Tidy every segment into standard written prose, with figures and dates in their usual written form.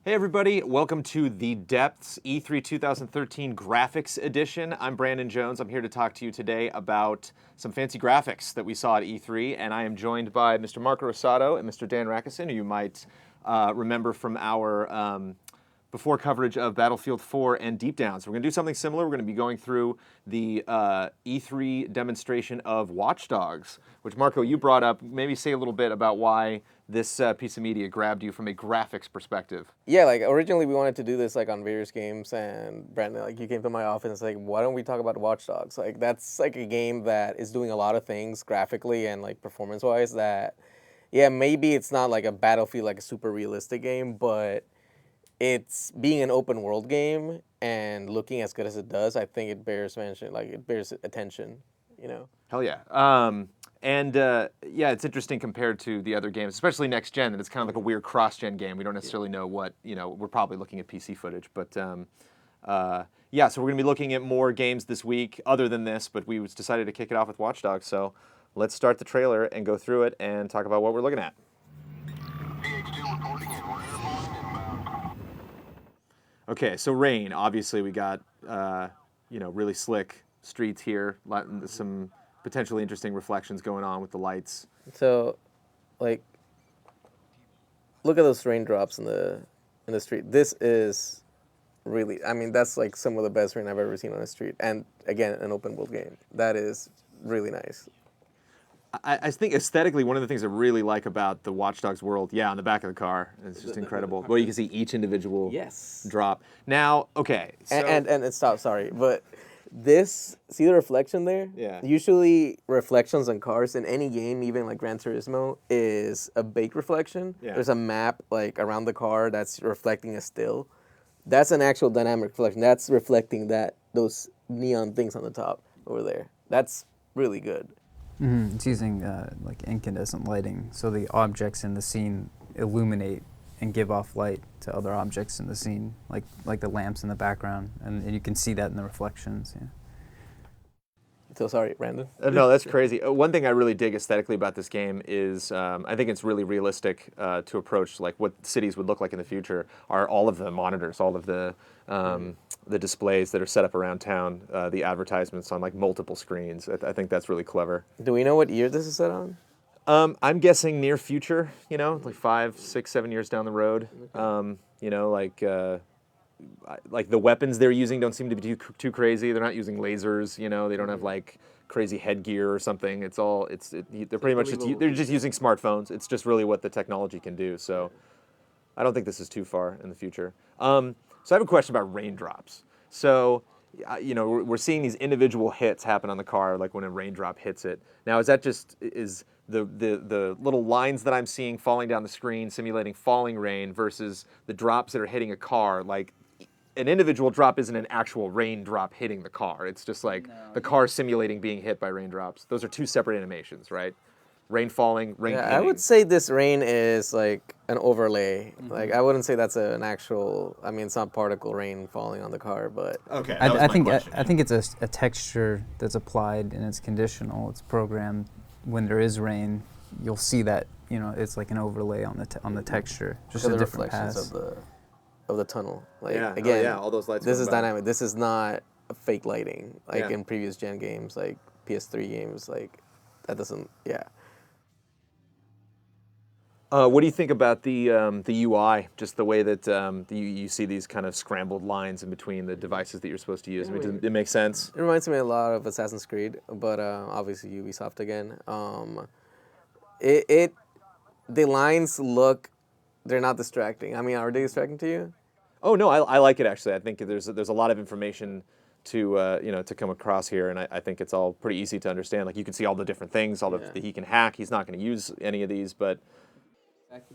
Hey everybody, welcome to The Depths E3 2013 Graphics Edition. I'm Brandon Jones. I'm here to talk to you today about some fancy graphics that we saw at E3, and I am joined by Mr. Marco Rosado and Mr. Dan Rackison, who you might remember from our before coverage of Battlefield 4 and Deep Down. So we're going to do something similar. We're going to be going through the E3 demonstration of Watchdogs, which, Marco, you brought up. Maybe say a little bit about why this piece of media grabbed you from a graphics perspective. Yeah, like originally we wanted to do this like on various games, and Brandon, like you came to my office and it's like, why don't we talk about Watchdogs? Like that's like a game that is doing a lot of things graphically and like performance-wise that, yeah, maybe it's not like a Battlefield, like a super realistic game, but it's being an open world game and looking as good as it does. I think it bears mention, like it bears attention, you know? Hell yeah. Yeah, it's interesting compared to the other games, especially next gen, that it's kind of like a weird cross-gen game. We don't necessarily know what, we're probably looking at PC footage, but yeah, so we're going to be looking at more games this week other than this, but we decided to kick it off with Watch Dogs, so let's start the trailer and go through it and talk about what we're looking at. Okay, so rain, obviously we got, really slick streets here, some potentially interesting reflections going on with the lights. So, like, look at those raindrops in the street. This is really, I mean, that's like some of the best rain I've ever seen on a street. And again, an open world game. That is really nice. I think aesthetically, one of the things I really like about the Watch Dogs world, on the back of the car, it's just incredible. Well, you can see each individual drop. Now, okay. So, and stop, sorry, but this, see the reflection there? Yeah. Usually reflections on cars in any game, even like Gran Turismo, is a baked reflection. Yeah. There's a map like around the car that's reflecting a still. That's an actual dynamic reflection. That's reflecting those neon things on the top over there. That's really good. Mm-hmm. It's using like incandescent lighting, so the objects in the scene illuminate and give off light to other objects in the scene, like the lamps in the background, and you can see that in the reflections. Yeah. So sorry, Brandon. No, that's crazy. One thing I really dig aesthetically about this game is I think it's really realistic to approach like what cities would look like in the future. Are all of the monitors, all of the displays that are set up around town, the advertisements on like multiple screens. I think that's really clever. Do we know what year this is set on? I'm guessing near future. Like 5, 6, 7 years down the road. Okay. Like the weapons they're using don't seem to be too crazy. They're not using lasers, they don't have like crazy headgear or something. They're pretty much they're just using smartphones. It's just really what the technology can do. So I don't think this is too far in the future. So I have a question about raindrops. So we're seeing these individual hits happen on the car, like when a raindrop hits it. Now, is the little lines that I'm seeing falling down the screen simulating falling rain versus the drops that are hitting a car? Like an individual drop isn't an actual raindrop hitting the car. It's just like the car simulating being hit by raindrops. Those are two separate animations, right? Rain falling, rain hitting. I would say this rain is like an overlay. Mm-hmm. Like I wouldn't say that's an actual. I mean, it's not particle rain falling on the car, but okay. I think it's a texture that's applied and it's conditional. It's programmed. When there is rain, you'll see that it's like an overlay on the texture, just a different reflections pass. of the tunnel. Like again, all those lights. This is dynamic. This is not fake lighting like Yeah. in previous gen games, like PS3 games. Like that doesn't. Yeah. What do you think about the UI? Just the way that you see these kind of scrambled lines in between the devices that you're supposed to use. I mean, does it make sense? It reminds me a lot of Assassin's Creed, but obviously Ubisoft again. The lines look, they're not distracting. I mean, are they distracting to you? Oh no, I like it actually. I think there's a lot of information to to come across here, and I think it's all pretty easy to understand. Like you can see all the different things, that he can hack. He's not going to use any of these, but.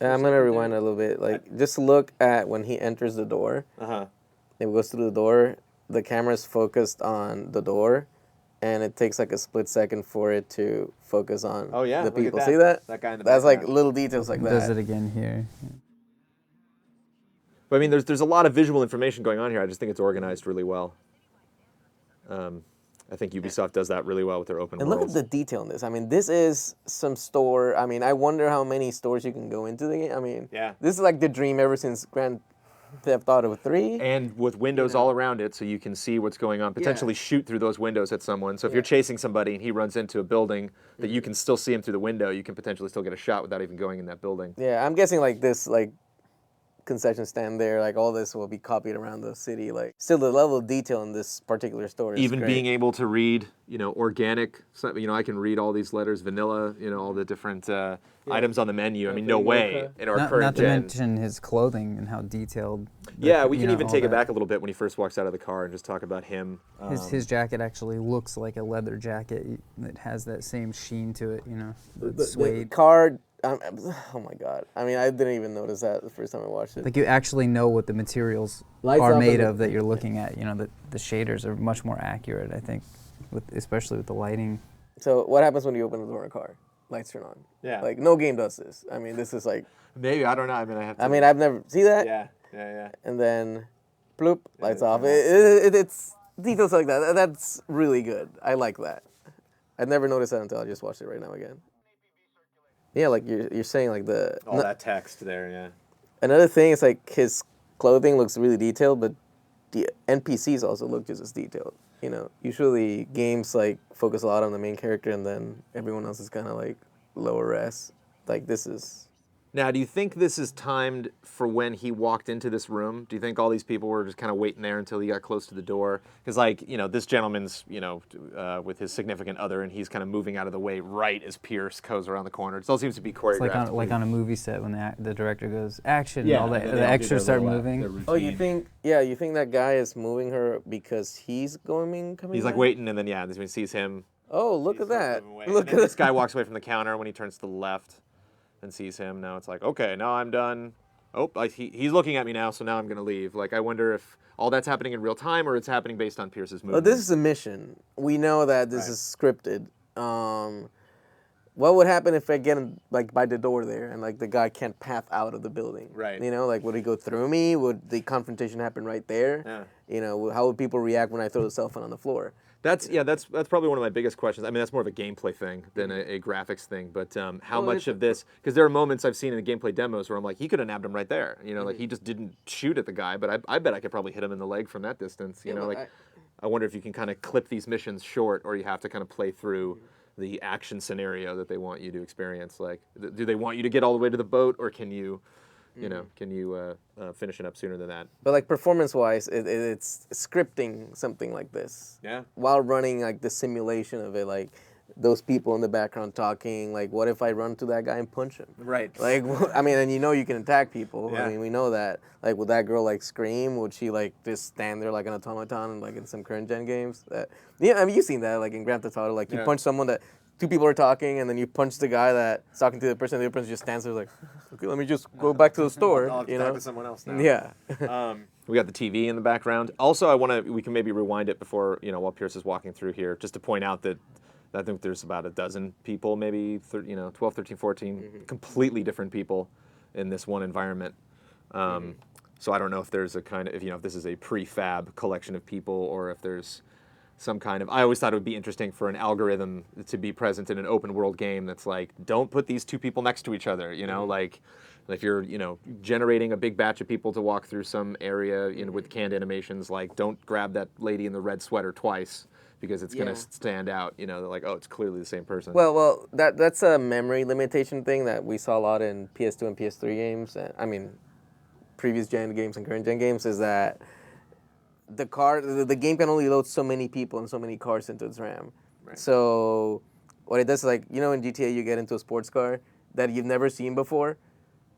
I'm gonna rewind a little bit. Like, just look at when he enters the door. It goes through the door. The camera's focused on the door, and it takes like a split second for it to focus on the people. See that? That guy in the That's background. like little details like that. Does it again here. But I mean, there's a lot of visual information going on here. I just think it's organized really well. I think Ubisoft does that really well with their open and worlds. look at the detail in this. I mean, this is some store. I mean, I wonder how many stores you can go into the game. I mean, this is like the dream ever since Gran Theft Auto 3. And with windows all around it, so you can see what's going on. Potentially shoot through those windows at someone. So if you're chasing somebody and he runs into a building that you can still see him through the window, you can potentially still get a shot without even going in that building. Yeah, I'm guessing like this, like concession stand there, like all this will be copied around the city. Like, still the level of detail in this particular store is Even great. being able to read, organic, I can read all these letters, vanilla, all the different items on the menu. I mean, no way in our current Not to gen. mention his clothing and how detailed. Yeah, we can even all take it that. back a little bit when he first walks out of the car and just talk about him. His jacket actually looks like a leather jacket. It has that same sheen to it, the suede. The car. Oh my god! I mean, I didn't even notice that the first time I watched it. Like you actually know what the materials Lights are off made of of that you're looking at. The shaders are much more accurate, I think, especially with the lighting. So what happens when you open the door in a car? Lights turn on. Yeah. Like no game does this. I mean, this is like. Maybe, I don't know. I mean, I have to. I mean, I've never see that. Yeah. And then, bloop, lights off. It's details like that. That's really good. I like that. I never noticed that until I just watched it right now again. Yeah, like you're saying, like All that text there, yeah. Another thing is like his clothing looks really detailed, but the NPCs also look just as detailed. Usually games like focus a lot on the main character, and then everyone else is kind of like lower res. Like this is. Now, do you think this is timed for when he walked into this room? Do you think all these people were just kind of waiting there until he got close to the door? Because, this gentleman's, with his significant other, and he's kind of moving out of the way right as Pierce goes around the corner. It all seems to be choreographed. It's like on a movie set when the director goes action, Yeah, and all and then the they all do extras their start little, moving. Oh, you think? Yeah, you think that guy is moving her because he's coming? He's like back? waiting, and then when he sees him, Oh, look at that! Look at this guy walks away from the counter when he turns to the left and sees him. Now it's like, okay, now I'm done. Oh, he's looking at me now, so now I'm gonna leave. Like, I wonder if all that's happening in real time or it's happening based on Pierce's movement. Oh, this is a mission. We know that this is scripted. What would happen if I get him like by the door there and like the guy can't path out of the building? Right. Like would he go through me? Would the confrontation happen right there? Yeah. How would people react when I throw the cell phone on the floor? That's probably one of my biggest questions. I mean, that's more of a gameplay thing than a graphics thing. But how much of this? Because there are moments I've seen in the gameplay demos where I'm like, he could have nabbed him right there. Like he just didn't shoot at the guy, but I bet I could probably hit him in the leg from that distance. I wonder if you can kind of clip these missions short, or you have to kind of play through the action scenario that they want you to experience. Like, do they want you to get all the way to the boat, or can you? Finish it up sooner than that? But like performance-wise, it's scripting something like this. Yeah. While running like the simulation of it, like those people in the background talking. Like, what if I run to that guy and punch him? Right. Like, I mean, and you can attack people. Yeah. I mean, we know that. Like, would that girl like scream? Would she like just stand there like an automaton, like in some current gen games? I mean, you've seen that like in Grand Theft Auto. Like, you punch someone that. Two people are talking, and then you punch the guy that's talking to the person. The other person just stands there like, okay, let me just go back to the store. I'll have to talk to someone else now. Yeah. We got the TV in the background. Also, we can maybe rewind it before, while Pierce is walking through here, just to point out that I think there's about a dozen people, maybe 12, 13, 14, completely different people in this one environment. So I don't know if there's a kind of, if this is a prefab collection of people, or if there's some kind of, I always thought it would be interesting for an algorithm to be present in an open world game that's like, don't put these two people next to each other, like if you're, generating a big batch of people to walk through some area, with canned animations, like don't grab that lady in the red sweater twice because it's going to stand out, they're like, oh, it's clearly the same person. Well, that's a memory limitation thing that we saw a lot in PS2 and PS3 games. I mean, previous gen games and current gen games is that the game can only load so many people and so many cars into its RAM. Right. So what it does is like, in GTA you get into a sports car that you've never seen before,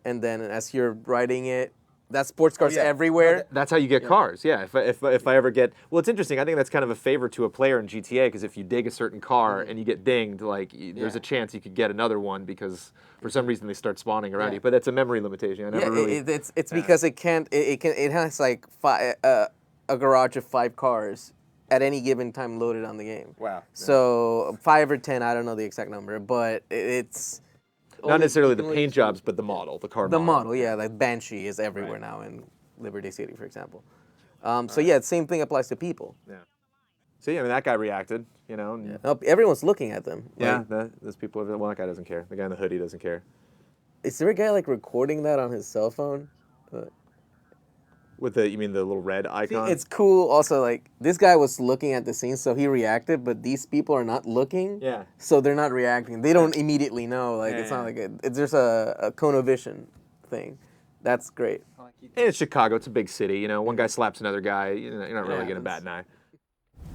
and then as you're riding it, that sports car's everywhere. That's how you get cars, yeah. If I ever get, well, it's interesting. I think that's kind of a favor to a player in GTA, because if you dig a certain car and you get dinged, like there's a chance you could get another one because for some reason they start spawning around you. But that's a memory limitation. I never really. It's because it has like a garage of 5 cars at any given time loaded on the game. Wow. So 5 or 10, I don't know the exact number, but it's not necessarily the paint jobs, but the model, the car model. The model, yeah, like Banshee is everywhere now in Liberty City, for example. The same thing applies to people. Yeah. See, that guy reacted, No, everyone's looking at them. Yeah, those people. Well, that guy doesn't care. The guy in the hoodie doesn't care. Is there a guy like recording that on his cell phone? With you mean the little red See, icon? it's cool. Also, like this guy was looking at the scene, so he reacted. But these people are not looking. Yeah. So they're not reacting. They don't immediately know. Like Yeah, it's not yeah. like it's just a cone of vision thing. That's great. And it's Chicago. It's a big city. You know, one guy slaps another guy. You're not really gonna bat an eye.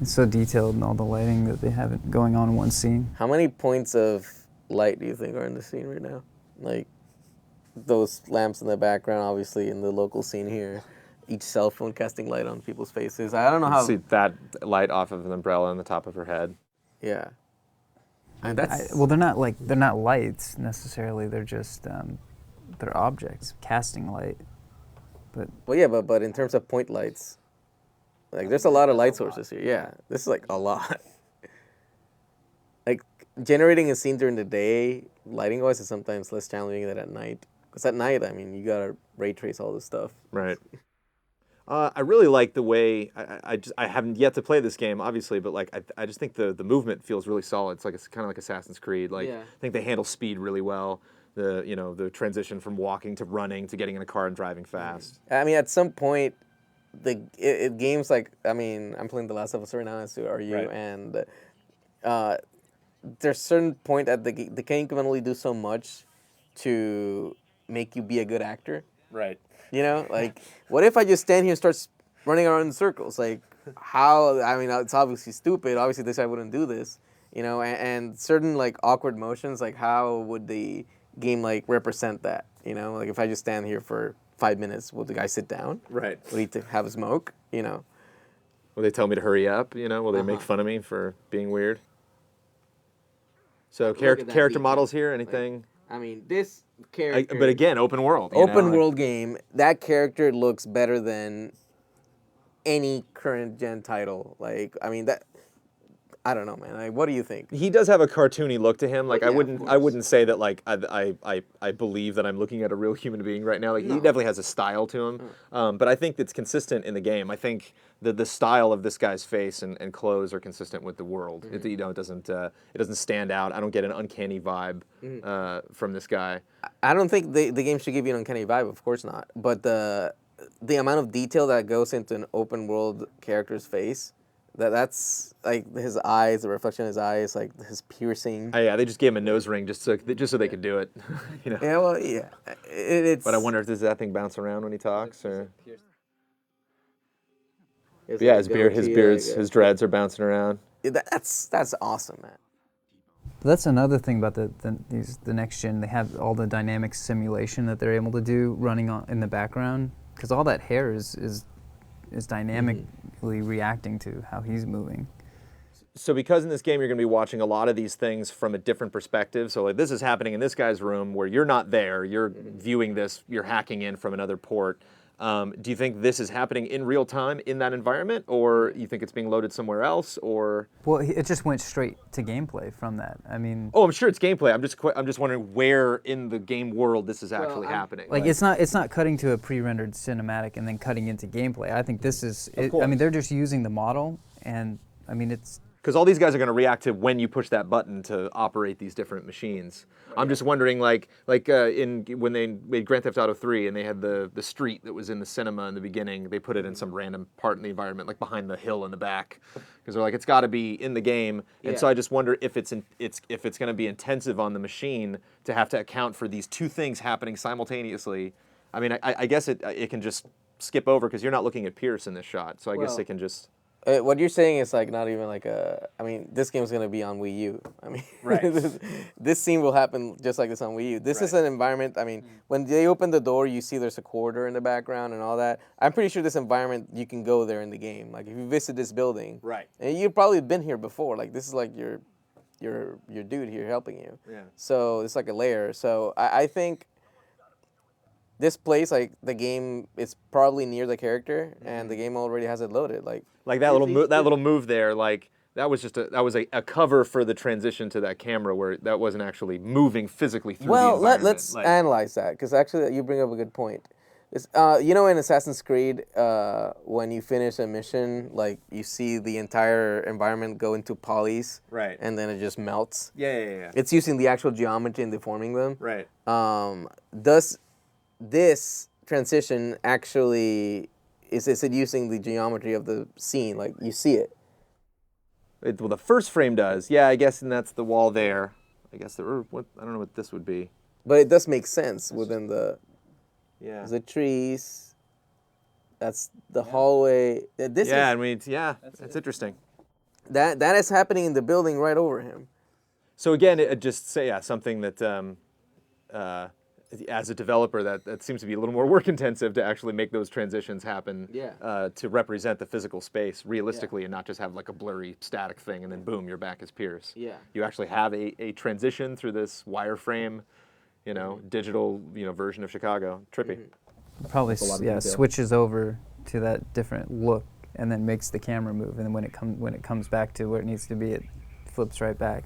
It's so detailed in all the lighting that they have it going on in one scene. How many points of light do you think are in the scene right now? Like those lamps in the background, obviously in the local scene here. Each cell phone casting light on people's faces. I don't know how. See that light off of an umbrella on the top of her head. Yeah. And that's Well, they're not lights necessarily. They're just they're objects casting light. well, yeah, but in terms of point lights, like there's a lot of light sources here. Yeah, this is like a lot. Like generating a scene during the day, lighting wise, is sometimes less challenging than at night. Because at night, I mean, you gotta ray trace all this stuff. Right. I really like the way I haven't yet to play this game, obviously, but like I just think the movement feels really solid. It's like it's kind of like Assassin's Creed. Like Yeah. I think they handle speed really well. The transition from walking to running to getting in a car and driving fast. I mean, at some point, games like, I mean, I'm playing The Last of Us right now, as are you, Right. and there's certain point at the game can only do so much to make you be a good actor. Right. You know, like, what if I just stand here and start running around in circles? Like, how? I mean, it's obviously stupid. Obviously, this guy wouldn't do this. You know, and certain like awkward motions. Like, how would the game like represent that? You know, like if I just stand here for 5 minutes, will the guy sit down? Right. Will he have a smoke? You know. Will they tell me to hurry up? You know, will they make fun of me for being weird? So at character that character detail. models here, anything? I mean, this character. But again, open world. you know, Open like- world game. That character looks better than any current gen title. Like, I mean that. I don't know, man. Like, what do you think? He does have a cartoony look to him. Like Well, yeah, of I course. wouldn't say that like I believe that I'm looking at a real human being right now. Like he definitely has a style to him. But I think it's consistent in the game. I think the style of this guy's face and clothes are consistent with the world. It doesn't stand out. I don't get an uncanny vibe from this guy. I don't think the game should give you an uncanny vibe. Of course not. But the amount of detail that goes into an open world character's face. That's like his eyes, the reflection of his eyes, like his piercing. Oh, yeah, they just gave him a nose ring just so they could do it. You know. Yeah, well, yeah. It's. But I wonder if does that thing bounce around when he talks or. it's Yeah, like his dreads are bouncing around. That's awesome, man. But that's another thing about the next gen. They have all the dynamic simulation that they're able to do running on in the background because all that hair is dynamically reacting to how he's moving. So because in this game you're going to be watching a lot of these things from a different perspective. So like this is happening in this guy's room where you're not there. You're viewing this. You're hacking in from another port. Do you think this is happening in real time in that environment, or you think it's being loaded somewhere else, or? Well, it just went straight to gameplay from that. I mean, Oh, I'm sure it's gameplay. I'm just wondering where in the game world this is actually happening. like it's not cutting to a pre-rendered cinematic and then cutting into gameplay. I think this is. I mean, they're just using the model, and I mean it's. Because all these guys are going to react to when you push that button to operate these different machines. I'm just wondering, when they made Grand Theft Auto 3 and they had the street that was in the cinema in the beginning, they put it in some random part in the environment, like behind the hill in the back, because they're like, it's got to be in the game. And so I just wonder if it's going to be intensive on the machine to have to account for these two things happening simultaneously. I mean, I guess it can just skip over because you're not looking at Pierce in this shot, so I guess it can just. What you're saying is like not even like a. I mean, this game's gonna be on Wii U. I mean, Right. this scene will happen just like this on Wii U. This is an environment. I mean, when they open the door, you see there's a corridor in the background and all that. I'm pretty sure this environment you can go there in the game. Like if you visit this building, Right. and you've probably been here before. Like this is like your dude here helping you. Yeah. So it's like a layer. So I think. This place, like the game, it's probably near the character, and the game already has it loaded. Like That little move there, like that was a cover for the transition to that camera where that wasn't actually moving physically through the environment. let's analyze that because actually you bring up a good point. It's, in Assassin's Creed, when you finish a mission, like you see the entire environment go into polys, Right. and then it just melts. Yeah. It's using the actual geometry and deforming them. Right. Does this transition actually is it using the geometry of the scene? Like you see it. Well, the first frame does. Yeah, I guess, and that's the wall there. I guess what I don't know what this would be. But it does make sense within the trees. That's the hallway. This Yeah, is, I mean, it's interesting. that is happening in the building right over him. So again, it just say something that as a developer that seems to be a little more work intensive to actually make those transitions happen. To represent the physical space realistically and not just have like a blurry static thing and then boom, you're back as Pierce. Yeah. You actually have a transition through this wireframe, digital version of Chicago. Trippy. Probably switches over to that different look and then makes the camera move, and then when it comes back to where it needs to be, it flips right back.